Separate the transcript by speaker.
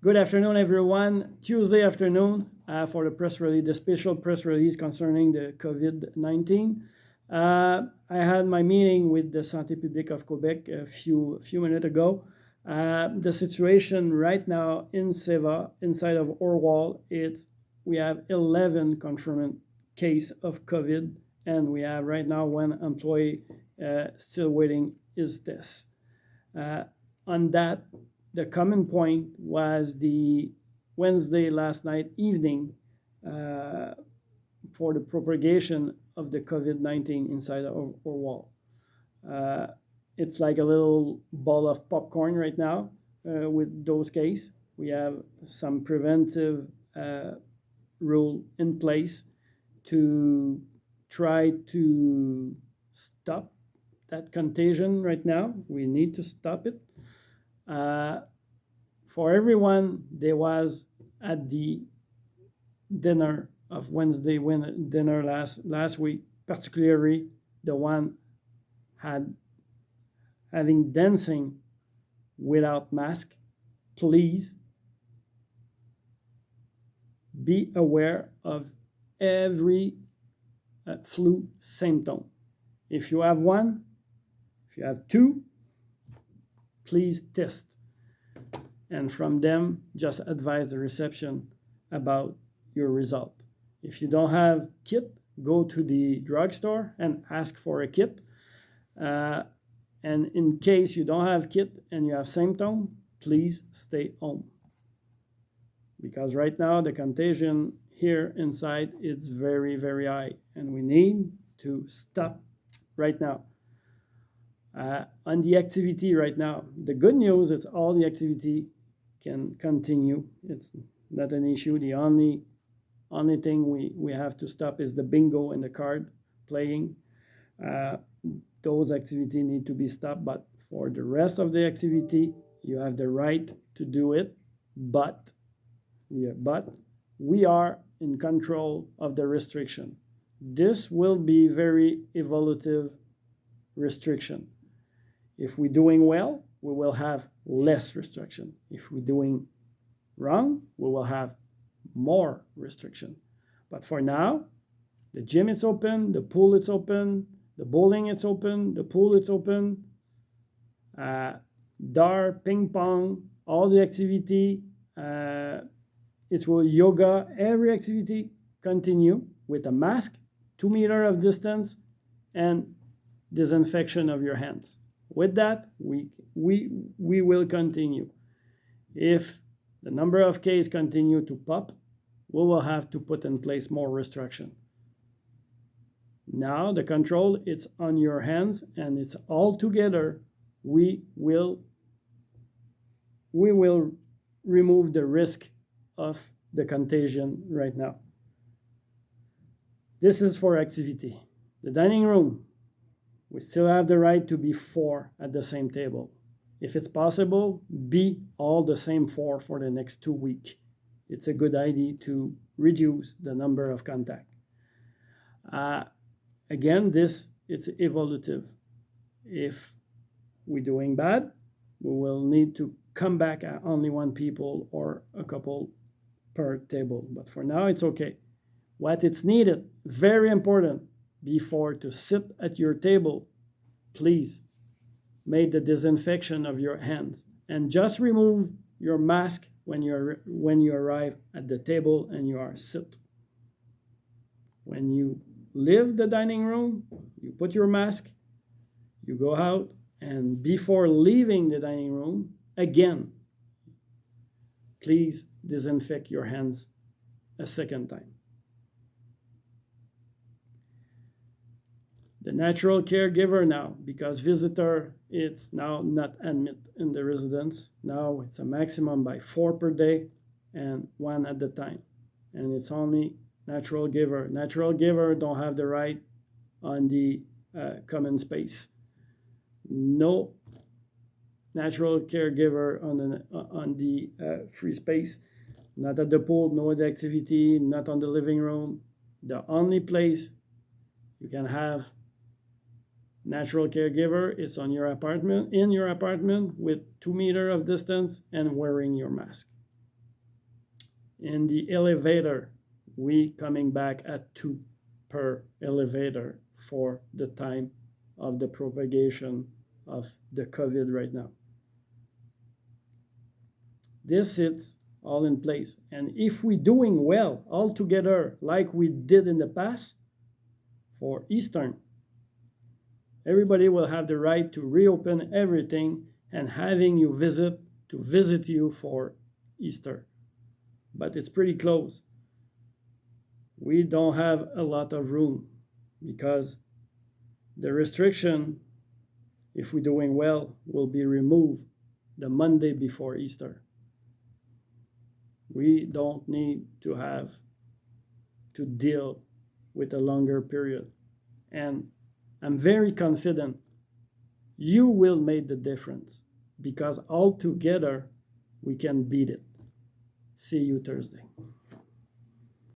Speaker 1: Good afternoon, everyone. Tuesday afternoon for the press release, the special press release concerning the COVID-19. I had my meeting with the Santé Publique of Quebec a few minutes ago. The situation right now in Seva, inside of Orwell, we have 11 confirmed case of COVID, and we have right now one employee still waiting his test. On that, the common point was the Wednesday last night evening for the propagation of the COVID-19 inside our wall. It's like a little ball of popcorn right now with those cases. We have some preventive rule in place to try to stop that contagion right now. We need to stop it. For everyone, there was at the dinner of Wednesday dinner last week, particularly the one having dancing without mask. Please be aware of every flu symptom. If you have one, if you have two, please test. And from them, just advise the reception about your result. If you don't have kit, go to the drugstore and ask for a kit. And in case you don't have kit and you have symptom, please stay home. Because right now the contagion here inside is very, very high, and we need to stop right now. On the activity right now, the good news is all the activity can continue. It's not an issue. The only thing we have to stop is the bingo and the card playing. Those activities need to be stopped, but for the rest of the activity, you have the right to do it. But we are in control of the restriction. This will be very evolutive restriction. If we're doing well, we will have less restriction. If we're doing wrong, we will have more restriction. But for now, the gym is open, the pool is open, the bowling is open, the pool is open, dar, ping pong, all the activity, it's will yoga, every activity continue with a mask, 2 meters of distance, and disinfection of your hands. With that, we will continue. If the number of cases continue to pop, we will have to put in place more restriction. Now the control, it's on your hands, and it's all together. We will remove the risk of the contagion right now. This is for activity. The dining room, we still have the right to be 4 at the same table. If it's possible, be all the same 4 for the next 2 weeks. It's a good idea to reduce the number of contact. Again, it's evolutive. If we're doing bad, we will need to come back at only 1 people or a couple per table. But for now, it's okay. What it's needed, very important, before to sit at your table, please make the disinfection of your hands and just remove your mask when you arrive at the table and you are sit. When you leave the dining room, you put your mask, you go out, and before leaving the dining room, again, please disinfect your hands a second time. The natural caregiver now, because visitor, it's now not admit in the residence. Now it's a maximum by 4 per day and 1 at the time. And it's only natural giver. Natural giver don't have the right on the common space. No natural caregiver on the free space. Not at the pool, no at the activity, not on the living room. The only place you can have natural caregiver is on your apartment, in your apartment with 2 meters of distance and wearing your mask. In the elevator, we coming back at 2 per elevator for the time of the propagation of the COVID right now. This is all in place. And if we're doing well all together, like we did in the past for Eastern, everybody will have the right to reopen everything and having you visit you for Easter. But it's pretty close. We don't have a lot of room because the restriction, if we're doing well, will be removed the Monday before Easter. We don't need to have to deal with a longer period. And I'm very confident you will make the difference because all together we can beat it. See you Thursday.